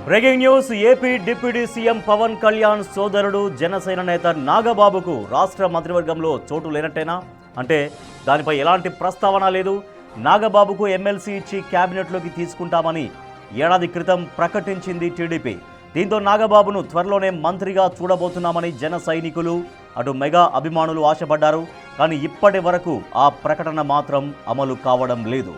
Breaking news. AP deputy CM Pawan Kalyan సోదరుడు జనసేన నేత నాగబాబుకు రాష్ట్ర మంత్రివర్గంలో చోటు లేనట్టేనా? అంటే దానిపై ఎలాంటి ప్రస్తావన లేదు. నాగబాబుకు ఎమ్మెల్సీ ఇచ్చి క్యాబినెట్లోకి తీసుకుంటామని ఏడాది క్రితం ప్రకటించింది టీడీపీ. దీంతో నాగబాబును త్వరలోనే మంత్రిగా చూడబోతున్నామని జన సైనికులు అటు మెగా అభిమానులు ఆశపడ్డారు. కానీ ఇప్పటి వరకు ఆ ప్రకటన మాత్రం అమలు కావడం లేదు.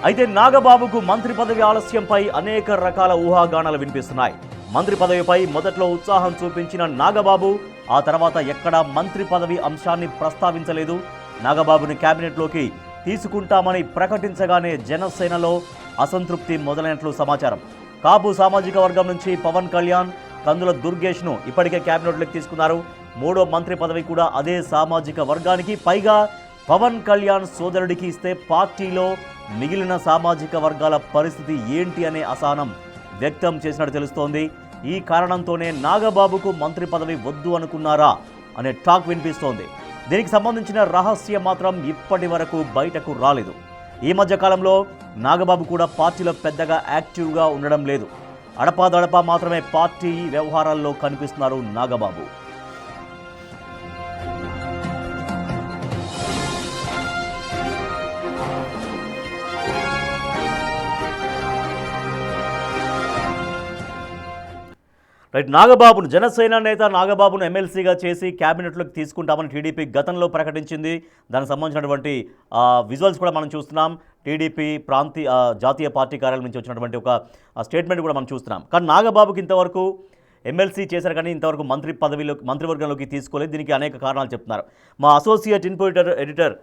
అయితే నాగబాబుకు మంత్రి పదవి ఆలస్యంపై అనేక రకాల ఊహాగానాలు వినిపిస్తున్నాయి. మంత్రి పదవిపై మొదట్లో ఉత్సాహం చూపించిన నాగబాబు ఆ తర్వాత ఎక్కడా మంత్రి పదవి అంశాన్ని ప్రస్తావించలేదు. నాగబాబుని కేబినెట్లోకి తీసుకుంటామని ప్రకటించగానే జనసేనలో అసంతృప్తి మొదలైనట్లు సమాచారం. కాపు సామాజిక వర్గం నుంచి పవన్ కళ్యాణ్, కందుల దుర్గేష్ను ఇప్పటికే కేబినెట్లోకి తీసుకున్నారు. మూడో మంత్రి పదవి కూడా అదే సామాజిక వర్గానికి, పైగా పవన్ కళ్యాణ్ సోదరుడికి ఇస్తే పార్టీలో మిగిలిన సామాజిక వర్గాల పరిస్థితి ఏంటి అనే అసహనం వ్యక్తం చేసినట్టు తెలుస్తోంది. ఈ కారణంతోనే నాగబాబుకు మంత్రి పదవి వద్దు అనుకున్నారా అనే టాక్ వినిపిస్తోంది. దీనికి సంబంధించిన రహస్యం మాత్రం ఇప్పటి వరకు బయటకు రాలేదు. ఈ మధ్య కాలంలో నాగబాబు కూడా పార్టీలో పెద్దగా యాక్టివ్గా ఉండడం లేదు. అడపాదడపా మాత్రమే పార్టీ వ్యవహారాల్లో కనిపిస్తున్నారు నాగబాబు. నాగబాబును, జనసేన నేత నాగబాబును ఎమ్మెల్సీగా చేసి క్యాబినెట్లోకి తీసుకుంటామని టీడీపీ గతంలో ప్రకటించింది. దానికి సంబంధించినటువంటి విజువల్స్ కూడా మనం చూస్తున్నాం. టీడీపీ జాతీయ పార్టీ కార్యాలయం నుంచి వచ్చినటువంటి ఒక స్టేట్మెంట్ కూడా మనం చూస్తున్నాం. కానీ నాగబాబుకి ఇంతవరకు ఎమ్మెల్సీ చేశారు, కానీ ఇంతవరకు మంత్రివర్గంలోకి తీసుకోలేదు. దీనికి అనేక కారణాలు చెప్తున్నారు. మా అసోసియేట్ ఎడిటర్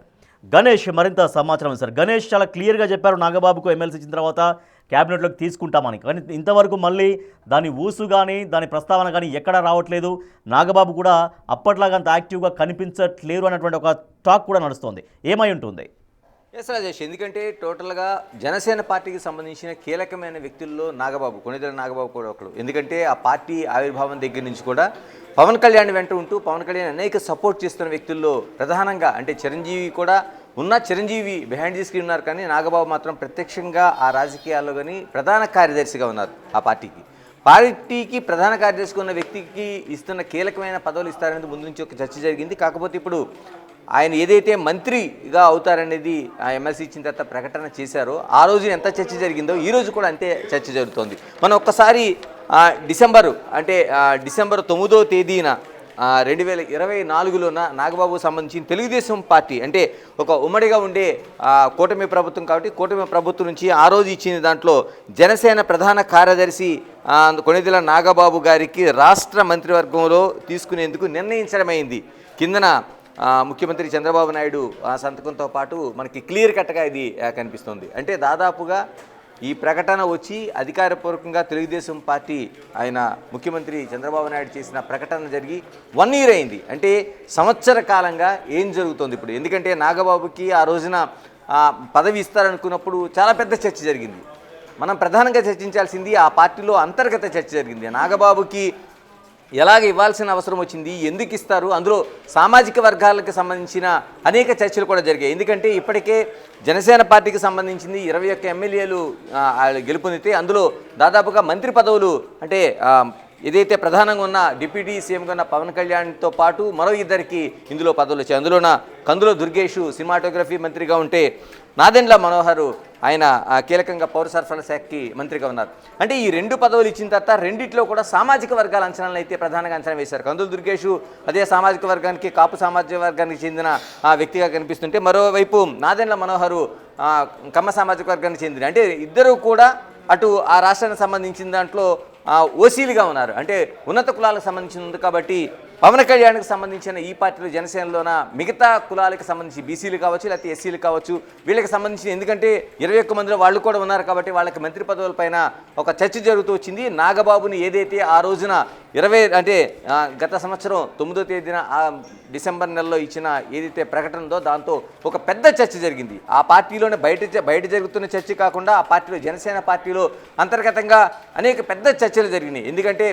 గణేష్ మరింత సమాచారం ఇస్తారు. గణేష్ చాలా క్లియర్గా చెప్పారు, నాగబాబుకు ఎమ్మెల్సీ ఇచ్చిన తర్వాత క్యాబినెట్లోకి తీసుకుంటామని. కానీ ఇంతవరకు మళ్ళీ దాని ఊసు కానీ దాని ప్రస్తావన కానీ ఎక్కడా రావట్లేదు. నాగబాబు కూడా అప్పట్లాగా అంత యాక్టివ్గా కనిపించట్లేరు అన్నటువంటి ఒక టాక్ కూడా నడుస్తోంది. ఏమై ఉంటుంది? ఎస్ రాజేష్, ఎందుకంటే టోటల్గా జనసేన పార్టీకి సంబంధించిన కీలకమైన వ్యక్తుల్లో నాగబాబు, కొణిదెల నాగబాబు కూడా ఒకడు. ఎందుకంటే ఆ పార్టీ ఆవిర్భావం దగ్గర నుంచి కూడా పవన్ కళ్యాణ్ వెంట ఉంటూ పవన్ కళ్యాణ్ అనేక సపోర్ట్ చేస్తున్న వ్యక్తుల్లో ప్రధానంగా, అంటే చిరంజీవి కూడా ఉన్న, చిరంజీవి బిహైండ్ ది స్క్రీన్ ఉన్నారు, కానీ నాగబాబు మాత్రం ప్రత్యక్షంగా ఆ రాజకీయాల్లో కానీ ప్రధాన కార్యదర్శిగా ఉన్నారు. ఆ పార్టీకి ప్రధాన కార్యదర్శిగా ఉన్న వ్యక్తికి ఇస్తున్న కీలకమైన పదవులు ఇస్తారనేది ముందు నుంచి ఒక చర్చ జరిగింది. కాకపోతే ఇప్పుడు ఆయన ఏదైతే మంత్రిగా అవుతారనేది ఆ ఎమ్మెల్సీ ఇచ్చిన తర్వాత ప్రకటన చేశారో ఆ రోజు ఎంత చర్చ జరిగిందో ఈ రోజు కూడా అంతే చర్చ జరుగుతోంది. మనం ఒక్కసారి డిసెంబర్ 9వ తేదీన 2024లోన నాగబాబు సంబంధించిన తెలుగుదేశం పార్టీ, అంటే ఒక ఉమ్మడిగా ఉండే కూటమి ప్రభుత్వం కాబట్టి కూటమి ప్రభుత్వం నుంచి ఆ రోజు ఇచ్చిన దాంట్లో జనసేన ప్రధాన కార్యదర్శి కొణిదెల నాగబాబు గారికి రాష్ట్ర మంత్రివర్గంలో తీసుకునేందుకు నిర్ణయించడమైంది. కిందన ముఖ్యమంత్రి చంద్రబాబు నాయుడు సంతకంతో పాటు మనకి క్లియర్ కట్గా ఇది కనిపిస్తుంది. అంటే దాదాపుగా ఈ ప్రకటన వచ్చి అధికారపూర్వకంగా తెలుగుదేశం పార్టీ ఆయన ముఖ్యమంత్రి చంద్రబాబు నాయుడు చేసిన ప్రకటన జరిగి 1 year అయింది. అంటే సంవత్సర కాలంగా ఏం జరుగుతుంది ఇప్పుడు? ఎందుకంటే నాగబాబుకి ఆ రోజున పదవి ఇస్తారనుకున్నప్పుడు చాలా పెద్ద చర్చ జరిగింది. మనం ప్రధానంగా చర్చించాల్సింది ఆ పార్టీలో అంతర్గత చర్చ జరిగింది. నాగబాబుకి ఎలాగ ఇవ్వాల్సిన అవసరం వచ్చింది, ఎందుకు ఇస్తారు, అందులో సామాజిక వర్గాలకు సంబంధించిన అనేక చర్చలు కూడా జరిగాయి. ఎందుకంటే ఇప్పటికే జనసేన పార్టీకి సంబంధించింది 21 ఎమ్మెల్యేలు గెలుపొందితే అందులో దాదాపుగా మంత్రి పదవులు, అంటే ఏదైతే ప్రధానంగా ఉన్న డిప్యూటీ సీఎంగా ఉన్న పవన్ కళ్యాణ్తో పాటు మరో ఇద్దరికి ఇందులో పదవులు వచ్చాయి. అందులోన కందుల దుర్గేష్ సినిమాటోగ్రఫీ మంత్రిగా ఉంటే నాదెండ్ల మనోహర్ ఆయన కీలకంగా పౌర సరఫరాల శాఖకి మంత్రిగా ఉన్నారు. అంటే ఈ 2 పదవులు ఇచ్చిన తర్వాత రెండిట్లో కూడా సామాజిక వర్గాల అంచనాలను అయితే ప్రధానంగా అంచనా వేశారు. కందుల దుర్గేష్ అదే సామాజిక వర్గానికి, కాపు సామాజిక వర్గానికి చెందిన వ్యక్తిగా కనిపిస్తుంటే, మరోవైపు నాదెండ్ల మనోహర్ కమ్మ సామాజిక వర్గానికి చెందిన, అంటే ఇద్దరు కూడా అటు ఆ రాష్ట్రానికి సంబంధించిన దాంట్లో ఓసీలుగా ఉన్నారు. అంటే ఉన్నత కులాలకు సంబంధించింది కాబట్టి పవన్ కళ్యాణ్కి సంబంధించిన ఈ పార్టీలో జనసేనలోన మిగతా కులాలకు సంబంధించి బీసీలు కావచ్చు, లేకపోతే ఎస్సీలు కావచ్చు, వీళ్ళకి సంబంధించిన, ఎందుకంటే 21 మందిలో వాళ్ళు కూడా ఉన్నారు కాబట్టి వాళ్ళకి మంత్రి పదవులపైన ఒక చర్చ జరుగుతూ వచ్చింది. నాగబాబుని ఏదైతే ఆ రోజున గత సంవత్సరం 9వ తేదీన డిసెంబర్ నెలలో ఇచ్చిన ఏదైతే ప్రకటన ఉందో దాంతో ఒక పెద్ద చర్చ జరిగింది. ఆ పార్టీలోనే బయట జరుగుతున్న చర్చ కాకుండా ఆ పార్టీలో, జనసేన పార్టీలో అంతర్గతంగా అనేక పెద్ద చర్చలు జరిగినాయి. ఎందుకంటే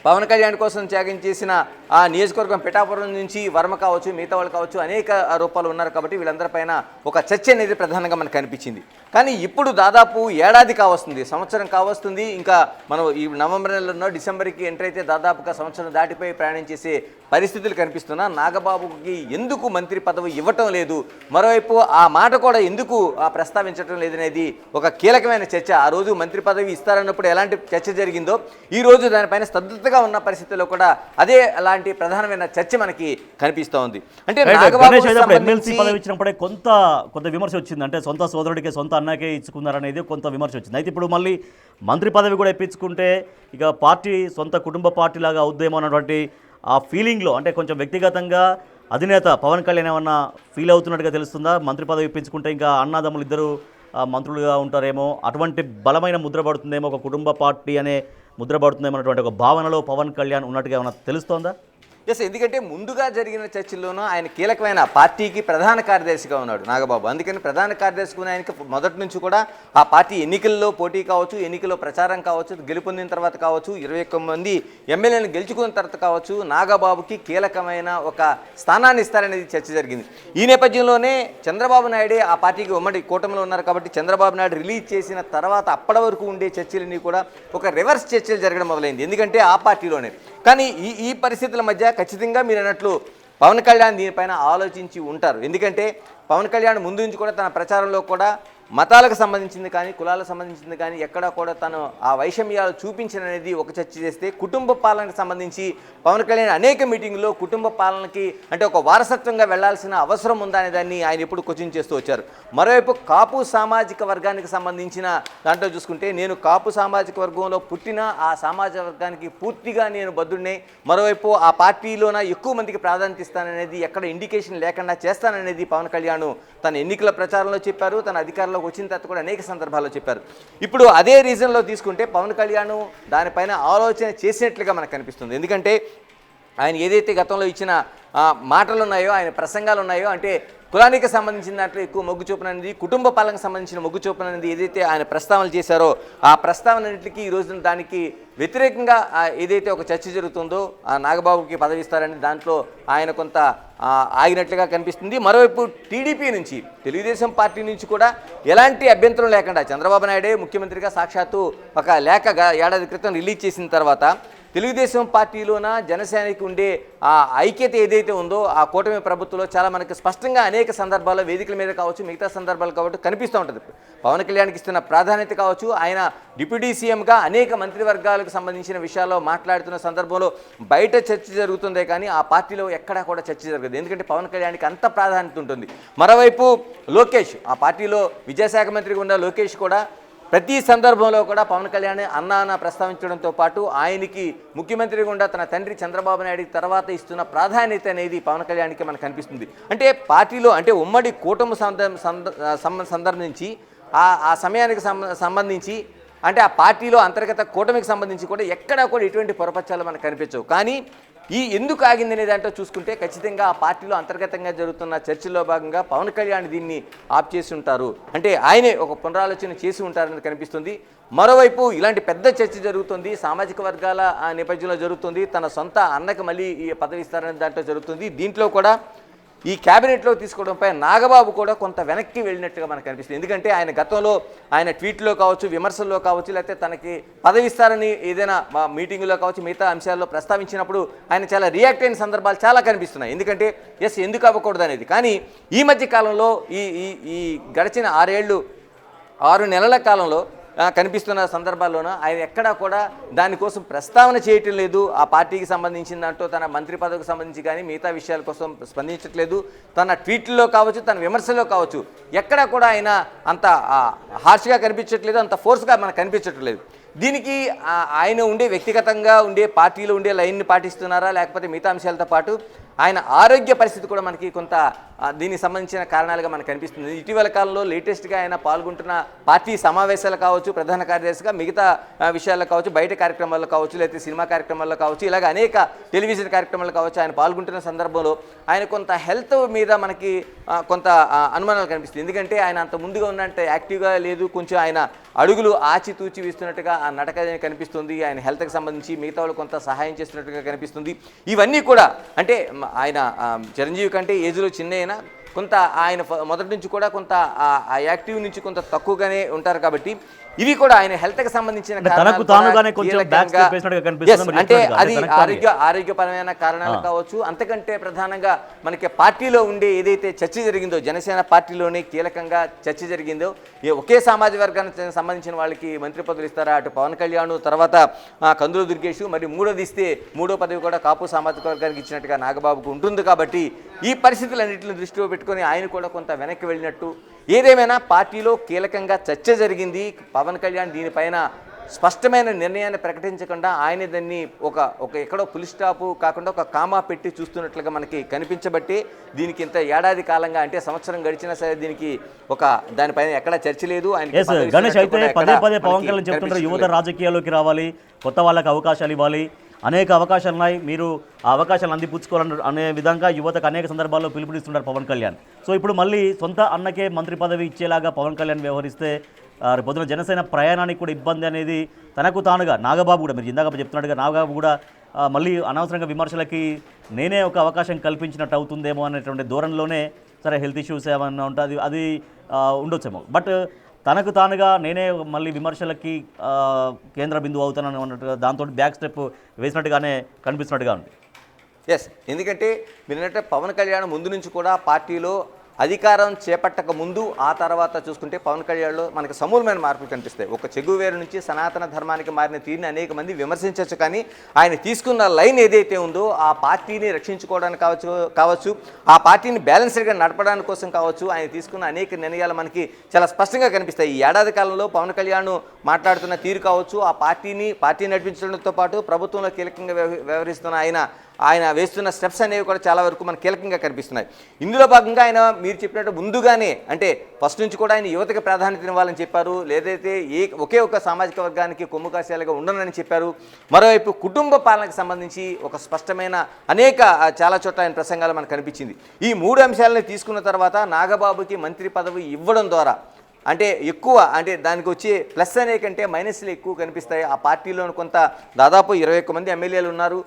పవన్ కళ్యాణ్ కోసం త్యాగం చేసిన ఆ నియోజకవర్గం పిఠాపురం నుంచి వర్మ కావచ్చు, మిగతా వాళ్ళు కావచ్చు, అనేక రూపాలు ఉన్నారు కాబట్టి వీళ్ళందరిపైన ఒక చర్చ అనేది ప్రధానంగా మనకు కనిపించింది. కానీ ఇప్పుడు దాదాపు ఏడాది కావస్తుంది, సంవత్సరం కావస్తుంది. ఇంకా మనం ఈ నవంబర్ నెలలో డిసెంబర్కి ఎంటర్ అయితే దాదాపుగా సంవత్సరం దాటిపోయి ప్రయాణం చేసే పరిస్థితులు కనిపిస్తున్నా నాగబాబుకి ఎందుకు మంత్రి పదవి ఇవ్వటం లేదు, మరోవైపు ఆ మాట కూడా ఎందుకు ప్రస్తావించడం లేదనేది ఒక కీలకమైన చర్చ. ఆ రోజు మంత్రి పదవి ఇస్తారన్నప్పుడు ఎలాంటి చర్చ జరిగిందో ఈ రోజు దానిపైన స్తబ్దతగా ఉన్న పరిస్థితుల్లో కూడా అదే అలాంటి ప్రధానమైన చర్చ మనకి కనిపిస్తూ ఉంది. అంటే ఎమ్మెల్సీ పదవి ఇచ్చినప్పుడే కొంత విమర్శ వచ్చింది. అంటే సొంత సోదరుడికే సొంత అన్నకే ఇచ్చుకున్నారనేది కొంత విమర్శ వచ్చింది. అయితే ఇప్పుడు మళ్ళీ మంత్రి పదవి కూడా ఇప్పించుకుంటే ఇక పార్టీ సొంత కుటుంబ పార్టీ లాగా అవుద్దేమో అన్నటువంటి ఆ ఫీలింగ్లో, అంటే కొంచెం వ్యక్తిగతంగా అధినేత పవన్ కళ్యాణ్ ఏమన్నా ఫీల్ అవుతున్నట్టుగా తెలుస్తుందా? మంత్రి పదవి ఇప్పించుకుంటే ఇంకా అన్నదమ్ములు ఇద్దరు మంత్రులుగా ఉంటారేమో, అటువంటి బలమైన ముద్ర పడుతుందేమో, ఒక కుటుంబ పార్టీ అనే ముద్ర పడుతుందేమో అన్నటువంటి ఒక భావనలో పవన్ కళ్యాణ్ ఉన్నట్టుగా ఏమన్నా తెలుస్తోందా? ఎస్, ఎందుకంటే ముందుగా జరిగిన చర్చల్లోనూ ఆయన కీలకమైన పార్టీకి ప్రధాన కార్యదర్శిగా ఉన్నాడు నాగబాబు. అందుకని ప్రధాన కార్యదర్శిగా ఆయనకి మొదటి నుంచి కూడా ఆ పార్టీ ఎన్నికల్లో పోటీ కావచ్చు, ఎన్నికల్లో ప్రచారం కావచ్చు, గెలుపొందిన తర్వాత కావచ్చు, 21 మంది ఎమ్మెల్యేలను గెలుచుకున్న తర్వాత కావచ్చు, నాగబాబుకి కీలకమైన ఒక స్థానాన్ని ఇస్తారనేది చర్చ జరిగింది. ఈ నేపథ్యంలోనే చంద్రబాబు నాయుడే ఆ పార్టీకి ఉమ్మడి కూటమిలో ఉన్నారు కాబట్టి చంద్రబాబు నాయుడు రిలీజ్ చేసిన తర్వాత అప్పటి వరకు ఉండే చర్చలన్నీ కూడా ఒక రివర్స్ చర్చలు జరగడం మొదలైంది. ఎందుకంటే ఆ పార్టీలోనే. కానీ ఈ పరిస్థితుల మధ్య ఖచ్చితంగా మీరు అన్నట్లు పవన్ కళ్యాణ్ దీనిపైన ఆలోచించి ఉంటారు. ఎందుకంటే పవన్ కళ్యాణ్ ముందు నుంచి కూడా తన ప్రచారంలో కూడా మతాలకు సంబంధించింది కానీ, కులాలకు సంబంధించింది కానీ ఎక్కడా కూడా తను ఆ వైషమ్యాలు చూపించననేది ఒక చర్చ చేస్తే, కుటుంబ పాలనకు సంబంధించి పవన్ కళ్యాణ్ అనేక మీటింగుల్లో కుటుంబ పాలనకి అంటే ఒక వారసత్వంగా వెళ్లాల్సిన అవసరం ఉందా అనే దాన్ని ఆయన ఎప్పుడు క్వశ్చన్ చేస్తూ వచ్చారు. మరోవైపు కాపు సామాజిక వర్గానికి సంబంధించిన దాంట్లో చూసుకుంటే, నేను కాపు సామాజిక వర్గంలో పుట్టిన ఆ సామాజిక వర్గానికి పూర్తిగా నేను బద్దుడినే, మరోవైపు ఆ పార్టీలోన ఎక్కువ మందికి ప్రాధాన్యత ఇస్తాననేది ఎక్కడ ఇండికేషన్ లేకుండా చేస్తాననేది పవన్ కళ్యాణ్ తన ఎన్నికల ప్రచారంలో చెప్పారు, తన అధికారంలో వచ్చిన తర్వాత కూడా అనేక సందర్భాల్లో చెప్పారు. ఇప్పుడు అదే రీజన్లో తీసుకుంటే పవన్ కళ్యాణ్ దానిపైన ఆలోచన చేసినట్లుగా మనకు కనిపిస్తుంది. ఎందుకంటే ఆయన ఏదైతే గతంలో ఇచ్చిన మాటలు ఉన్నాయో, ఆయన ప్రసంగాలు ఉన్నాయో, అంటే కులానికి సంబంధించిన దాంట్లో ఎక్కువ మొగ్గు చూపనది, కుటుంబ పాలనకు సంబంధించిన మొగ్గు చూపనది ఏదైతే ఆయన ప్రస్తావనలు చేశారో ఆ ప్రస్తావనన్నింటికి ఈ రోజున దానికి వ్యతిరేకంగా ఏదైతే ఒక చర్చ జరుగుతుందో ఆ నాగబాబుకి పదవి ఇస్తారని దాంట్లో ఆయన కొంత ఆగినట్లుగా కనిపిస్తుంది. మరోవైపు టీడీపీ నుంచి, తెలుగుదేశం పార్టీ నుంచి కూడా ఎలాంటి అభ్యంతరం లేకుండా చంద్రబాబు నాయుడే ముఖ్యమంత్రిగా సాక్షాత్తు ఒక లేఖ ఏడాది క్రితం రిలీజ్ చేసిన తర్వాత తెలుగుదేశం పార్టీలోన జనసేనకి ఉండే ఆ ఐక్యత ఏదైతే ఉందో ఆ కూటమి ప్రభుత్వంలో చాలా మనకు స్పష్టంగా అనేక సందర్భాల్లో వేదికల మీద కావచ్చు, మిగతా సందర్భాలు కాబట్టి కనిపిస్తూ ఉంటుంది. పవన్ కళ్యాణ్కి ఇస్తున్న ప్రాధాన్యత కావచ్చు, ఆయన డిప్యూటీ సీఎంగా అనేక మంత్రివర్గాలకు సంబంధించిన విషయాల్లో మాట్లాడుతున్న సందర్భంలో బయట చర్చ జరుగుతుందే కానీ ఆ పార్టీలో ఎక్కడా కూడా చర్చ జరగదు. ఎందుకంటే పవన్ కళ్యాణ్కి అంత ప్రాధాన్యత ఉంటుంది. మరోవైపు లోకేష్, ఆ పార్టీలో విద్యాశాఖ మంత్రిగా ఉన్న లోకేష్ కూడా ప్రతి సందర్భంలో కూడా పవన్ కళ్యాణ్ అన్న ప్రస్తావించడంతో పాటు ఆయనకి ముఖ్యమంత్రిగా ఉండా తన తండ్రి చంద్రబాబు నాయుడు తర్వాత ఇస్తున్న ప్రాధాన్యత అనేది పవన్ కళ్యాణ్కి మనకు కనిపిస్తుంది. అంటే పార్టీలో అంటే ఉమ్మడి కూటమి సందర్భించి ఆ సమయానికి సంబంధించి అంటే ఆ పార్టీలో అంతర్గత కూటమికి సంబంధించి కూడా ఎక్కడా కూడా ఎటువంటి పొరపచ్చాలు మనకు కనిపించవు. కానీ ఎందుకు ఆగిందనే దాంట్లో చూసుకుంటే ఖచ్చితంగా ఆ పార్టీలో అంతర్గతంగా జరుగుతున్న చర్చల్లో భాగంగా పవన్ కళ్యాణ్ దీన్ని ఆప్ చేసి ఉంటారు, అంటే ఆయనే ఒక పునరాలోచన చేసి ఉంటారని కనిపిస్తుంది. మరోవైపు ఇలాంటి పెద్ద చర్చ జరుగుతుంది, సామాజిక వర్గాల నేపథ్యంలో జరుగుతుంది, తన సొంత అన్నకి మళ్ళీ ఈ పదవి ఇస్తారనే దాంట్లో జరుగుతుంది. దీంట్లో కూడా ఈ క్యాబినెట్లో తీసుకోవడంపై నాగబాబు కూడా కొంత వెనక్కి వెళ్ళినట్టుగా మనకు కనిపిస్తుంది. ఎందుకంటే ఆయన గతంలో ఆయన ట్వీట్లో కావచ్చు, విమర్శల్లో కావచ్చు, లేకపోతే తనకి పదవి ఇస్తారని ఏదైనా మీటింగులో కావచ్చు, మిగతా అంశాల్లో ప్రస్తావించినప్పుడు ఆయన చాలా రియాక్ట్ అయిన సందర్భాలు చాలా కనిపిస్తున్నాయి. ఎందుకంటే ఎందుకు అవ్వకూడదు అనేది. కానీ ఈ మధ్య కాలంలో ఈ గడిచిన 6 నెలల కాలంలో కనిపిస్తున్న సందర్భాల్లోనూ ఆయన ఎక్కడా కూడా దానికోసం ప్రస్తావన చేయటం లేదు. ఆ పార్టీకి సంబంధించిన దాంట్లో తన మంత్రి పదవికి సంబంధించి కానీ మిగతా విషయాల కోసం స్పందించట్లేదు. తన ట్వీట్లో కావచ్చు, తన విమర్శలో కావచ్చు, ఎక్కడా కూడా ఆయన అంత హార్ష్గా కనిపించట్లేదు, అంత ఫోర్స్గా మనకు కనిపించట్లేదు. దీనికి ఆయన ఉండే వ్యక్తిగతంగా ఉండే పార్టీలో ఉండే లైన్ని పాటిస్తున్నారా, లేకపోతే మిగతా అంశాలతో పాటు ఆయన ఆరోగ్య పరిస్థితి కూడా మనకి కొంత దీనికి సంబంధించిన కారణాలుగా మనకు కనిపిస్తుంది. ఇటీవల కాలంలో లేటెస్ట్గా ఆయన పాల్గొంటున్న పార్టీ సమావేశాలు కావచ్చు, ప్రధాన కార్యదర్శిగా మిగతా విషయాల్లో కావచ్చు, బయట కార్యక్రమాల్లో కావచ్చు, లేకపోతే సినిమా కార్యక్రమాల్లో కావచ్చు, ఇలాగ అనేక టెలివిజన్ కార్యక్రమాలు కావచ్చు, ఆయన పాల్గొంటున్న సందర్భంలో ఆయన కొంత హెల్త్ మీద మనకి కొంత అనుమానాలు కనిపిస్తుంది. ఎందుకంటే ఆయన అంత ముందుగా ఉన్నంత యాక్టివ్గా లేదు, కొంచెం ఆయన అడుగులు ఆచితూచి వేస్తున్నట్టుగా ఆ నడక కనిపిస్తుంది. ఆయన హెల్త్కి సంబంధించి మిగతా వాళ్ళు కొంత సహాయం చేస్తున్నట్టుగా కనిపిస్తుంది. ఇవన్నీ కూడా అంటే ఆయన చిరంజీవి కంటే ఏజ్లో చిన్న అయినా కొంత ఆయన మొదటి నుంచి కూడా కొంత ఆ యాక్టివ్ నుంచి కొంత తక్కువగానే ఉంటారు కాబట్టి ఇవి కూడా ఆయన హెల్త్కి సంబంధించిన అంటే అది ఆరోగ్యపరమైన కారణాలు కావచ్చు. అంతకంటే ప్రధానంగా మనకి పార్టీలో ఉండే ఏదైతే చర్చ జరిగిందో జనసేన పార్టీలోనే కీలకంగా చర్చ జరిగిందో ఒకే సామాజిక వర్గానికి సంబంధించిన వాళ్ళకి మంత్రి పదవులు ఇస్తారా, అటు పవన్ కళ్యాణ్ తర్వాత కందుల దుర్గేష్, మరి మూడోది ఇస్తే మూడో పదవి కూడా కాపు సామాజిక వర్గానికి ఇచ్చినట్టుగా నాగబాబుకు ఉంటుంది. కాబట్టి ఈ పరిస్థితులన్నింటిని దృష్టిలో పెట్టుకొని ఆయన కూడా కొంత వెనక్కి వెళ్ళినట్టు. ఏదేమైనా పార్టీలో కీలకంగా చర్చ జరిగింది. పవన్ కళ్యాణ్ దీనిపైన స్పష్టమైన నిర్ణయాన్ని ప్రకటించకుండా ఆయన దాన్ని ఒక ఎక్కడో పులి స్టాపు కాకుండా ఒక కామా పెట్టి చూస్తున్నట్లుగా మనకి కనిపించబట్టి దీనికి ఇంత ఏడాది కాలంగా అంటే సంవత్సరం గడిచినా సరే దీనికి దానిపైన ఎక్కడా చర్చ లేదు. గణేష్ అయితే పదే పదే పవన్ కళ్యాణ్ చెప్తుంటారు యువత రాజకీయాల్లోకి రావాలి, కొత్త వాళ్ళకి అవకాశాలు ఇవ్వాలి, అనేక అవకాశాలు ఉన్నాయి, మీరు ఆ అవకాశాలు అందిపుచ్చుకోవాలని అనే విధంగా యువతకు అనేక సందర్భాల్లో పిలుపునిస్తున్నారు పవన్ కళ్యాణ్. సో ఇప్పుడు మళ్ళీ సొంత అన్నకే మంత్రి పదవి ఇచ్చేలాగా పవన్ కళ్యాణ్ వ్యవహరిస్తే పొద్దున జనసేన ప్రయాణానికి కూడా ఇబ్బంది అనేది తనకు తానుగా నాగబాబు కూడా మీరు ఇందాక చెప్తున్నట్టుగా నాగబాబు కూడా మళ్ళీ అనవసరంగా విమర్శలకి నేనే ఒక అవకాశం కల్పించినట్టు అవుతుందేమో అనేటువంటి ధోరణిలోనే సరే హెల్త్ ఇష్యూస్ ఏమన్నా ఉంటుంది అది ఉండొచ్చేమో. బట్ తనకు తానుగా నేనే మళ్ళీ విమర్శలకి కేంద్ర బిందువు అవుతానని అన్నట్టుగా దాంతో బ్యాక్ స్టెప్ వేసినట్టుగానే కనిపిస్తున్నట్టుగా ఉంది. ఎస్, ఎందుకంటే మీరంటే పవన్ కళ్యాణ్ ముందు నుంచి కూడా పార్టీలో అధికారం చేపట్టక ముందు ఆ తర్వాత చూసుకుంటే పవన్ కళ్యాణ్లో మనకు సమూలమైన మార్పులు కనిపిస్తాయి. ఒక చెగువేరు నుంచి సనాతన ధర్మానికి మారిన తీరుని అనేక మంది విమర్శించవచ్చు, కానీ ఆయన తీసుకున్న లైన్ ఏదైతే ఉందో ఆ పార్టీని రక్షించుకోవడానికి కావచ్చు ఆ పార్టీని బ్యాలెన్స్డ్గా నడపడానికి కోసం కావచ్చు ఆయన తీసుకున్న అనేక నిర్ణయాలు మనకి చాలా స్పష్టంగా కనిపిస్తాయి. ఈ ఏడాది కాలంలో పవన్ కళ్యాణ్ మాట్లాడుతున్న తీరు కావచ్చు, ఆ పార్టీ నడిపించడంతో పాటు ప్రభుత్వంలో కీలకంగా వ్యవహరిస్తున్న ఆయన వేస్తున్న స్టెప్స్ అనేవి కూడా చాలా వరకు మనకు కీలకంగా కనిపిస్తున్నాయి. ఇందులో భాగంగా ఆయన మీరు చెప్పినట్టు ముందుగానే అంటే ఫస్ట్ నుంచి కూడా ఆయన యువతకి ప్రాధాన్యత ఇవ్వాలని చెప్పారు, లేదైతే ఒకే ఒక సామాజిక వర్గానికి కొమ్ము కాసేలుగా ఉండనని చెప్పారు. మరోవైపు కుటుంబ పాలనకు సంబంధించి ఒక స్పష్టమైన చాలా చోట్ల ఆయన ప్రసంగాలు మనకు కనిపించింది. ఈ మూడు అంశాలను తీసుకున్న తర్వాత నాగబాబుకి మంత్రి పదవి ఇవ్వడం ద్వారా అంటే ఎక్కువ అంటే దానికి వచ్చే ప్లస్ అనే కంటే మైనస్లు ఎక్కువ కనిపిస్తాయి. ఆ పార్టీలో కొంత దాదాపు 21 మంది ఎమ్మెల్యేలు ఉన్నారు.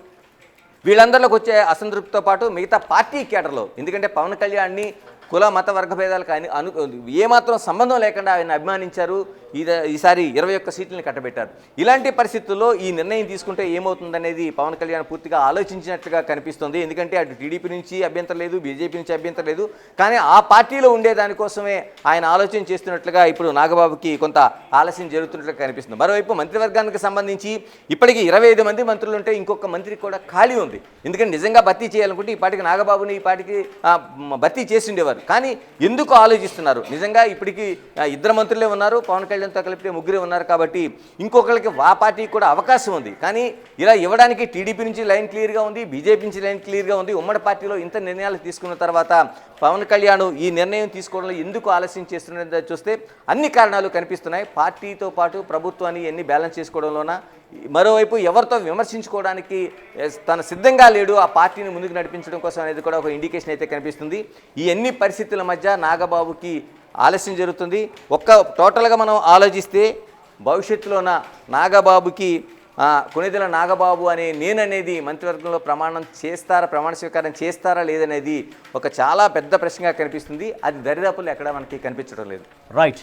వీళ్ళందరిలోకి వచ్చే అసంతృప్తితో పాటు మిగతా పార్టీ కేటర్లో, ఎందుకంటే పవన్ కళ్యాణ్ని కుల మత వర్గ భేదాలకు ఏమాత్రం సంబంధం లేకుండా ఆయన అభిమానించారు. ఈసారి 21 సీట్లను కట్టబెట్టారు. ఇలాంటి పరిస్థితుల్లో ఈ నిర్ణయం తీసుకుంటే ఏమవుతుందనేది పవన్ కళ్యాణ్ పూర్తిగా ఆలోచించినట్లుగా కనిపిస్తుంది. ఎందుకంటే అటు టీడీపీ నుంచి అభ్యంతరం లేదు, బీజేపీ నుంచి అభ్యంతరం లేదు, కానీ ఆ పార్టీలో ఉండే దానికోసమే ఆయన ఆలోచన చేస్తున్నట్లుగా ఇప్పుడు నాగబాబుకి కొంత ఆలస్యం జరుగుతున్నట్లుగా కనిపిస్తుంది. మరోవైపు మంత్రివర్గానికి సంబంధించి ఇప్పటికీ 25 మంది మంత్రులు ఉంటే ఇంకొక మంత్రి కూడా ఖాళీ ఉంది. ఎందుకంటే నిజంగా భర్తీ చేయాలనుకుంటే ఈ పార్టీకి నాగబాబుని ఈ పార్టీకి భర్తీ చేసి ఉండేవారు, కానీ ఎందుకు ఆలోచిస్తున్నారు? నిజంగా ఇప్పటికీ 2 మంత్రులే ఉన్నారు, పవన్ కళ్యాణ్తో కలిపితే 3 ఉన్నారు, కాబట్టి ఇంకొకరికి ఆ పార్టీకి కూడా అవకాశం ఉంది. కానీ ఇలా ఇవ్వడానికి టీడీపీ నుంచి లైన్ క్లియర్గా ఉంది, బీజేపీ నుంచి లైన్ క్లియర్గా ఉంది. ఉమ్మడి పార్టీలో ఇంత నిర్ణయాలు తీసుకున్న తర్వాత పవన్ కళ్యాణ్ ఈ నిర్ణయం తీసుకోవడంలో ఎందుకు ఆలస్యం చేస్తున్నది చూస్తే అన్ని కారణాలు కనిపిస్తున్నాయి. పార్టీతో పాటు ప్రభుత్వాన్ని ఎన్ని బ్యాలెన్స్ చేసుకోవడంలోన, మరోవైపు ఎవరితో విమర్శించుకోవడానికి తను సిద్ధంగా లేడు, ఆ పార్టీని ముందుకు నడిపించడం కోసం అనేది కూడా ఒక ఇండికేషన్ అయితే కనిపిస్తుంది. ఈ అన్ని పరిస్థితుల మధ్య నాగబాబుకి ఆలస్యం జరుగుతుంది. టోటల్గా మనం ఆలోచిస్తే భవిష్యత్తులోన నాగబాబుకి కొనిదెల నాగబాబు అనే నేననేది మంత్రివర్గంలో ప్రమాణ స్వీకారం చేస్తారా లేదనేది ఒక చాలా పెద్ద ప్రశ్నగా కనిపిస్తుంది. అది దరిదాపుల్లో ఎక్కడ మనకి కనిపించడం లేదు. Right,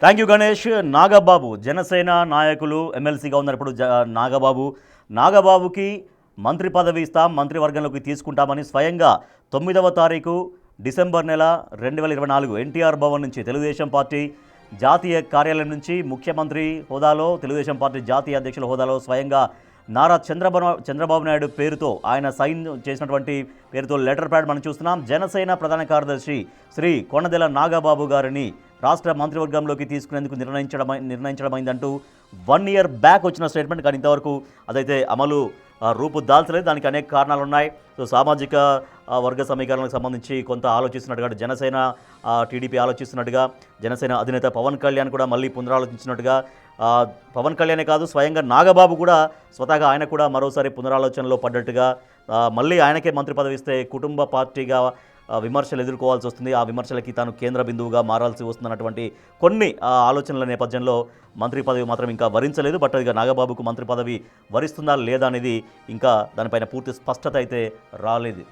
thank you Ganesh. Nagababu Janasena నాయకులు ఎమ్మెల్సీగా ఉన్నారు ఇప్పుడు నాగబాబుకి మంత్రి పదవి ఇస్తాం, మంత్రివర్గంలోకి తీసుకుంటామని స్వయంగా 9వ తారీఖు డిసెంబర్ నెల 2024 ఎన్టీఆర్ భవన్ నుంచి తెలుగుదేశం పార్టీ జాతీయ కార్యాలయం నుంచి ముఖ్యమంత్రి హోదాలో తెలుగుదేశం పార్టీ జాతీయ అధ్యక్షుల హోదాలో స్వయంగా నారా చంద్రబాబు నాయుడు పేరుతో ఆయన సైన్ చేసినటువంటి పేరుతో లెటర్ ప్యాడ్ మనం చూస్తున్నాం. జనసేన ప్రధాన కార్యదర్శి శ్రీ కొనదెల నాగబాబు గారిని రాష్ట్ర మంత్రివర్గంలోకి తీసుకునేందుకు నిర్ణయించడమైందంటూ 1 ఇయర్ బ్యాక్ వచ్చిన స్టేట్మెంట్, కానీ ఇంతవరకు అదైతే అమలు రూపు దాల్చలేదు. దానికి అనేక కారణాలు ఉన్నాయి. సో సామాజిక వర్గ సమీకరణకు సంబంధించి కొంత ఆలోచిస్తున్నట్టుగా జనసేన టీడీపీ ఆలోచిస్తున్నట్టుగా జనసేన అధినేత పవన్ కళ్యాణ్ కూడా మళ్ళీ పునరాలోచించినట్టుగా పవన్ కళ్యాణే కాదు స్వయంగా నాగబాబు కూడా స్వతహాగా ఆయన కూడా మరోసారి పునరాలోచనలో పడ్డట్టుగా మళ్ళీ ఆయనకే మంత్రి పదవి ఇస్తే కుటుంబ పార్టీగా విమర్శలు ఎదుర్కోవాల్సి వస్తుంది. ఆ విమర్శలకి తాను కేంద్ర బిందువుగా మారాల్సి వస్తున్నటువంటి కొన్ని ఆలోచనల నేపథ్యంలో మంత్రి పదవి మాత్రం ఇంకా వరించలేదు. బట్ ఇక నాగబాబుకు మంత్రి పదవి వరిస్తుందా లేదా అనేది ఇంకా దానిపైన పూర్తి స్పష్టత అయితే రాలేదు.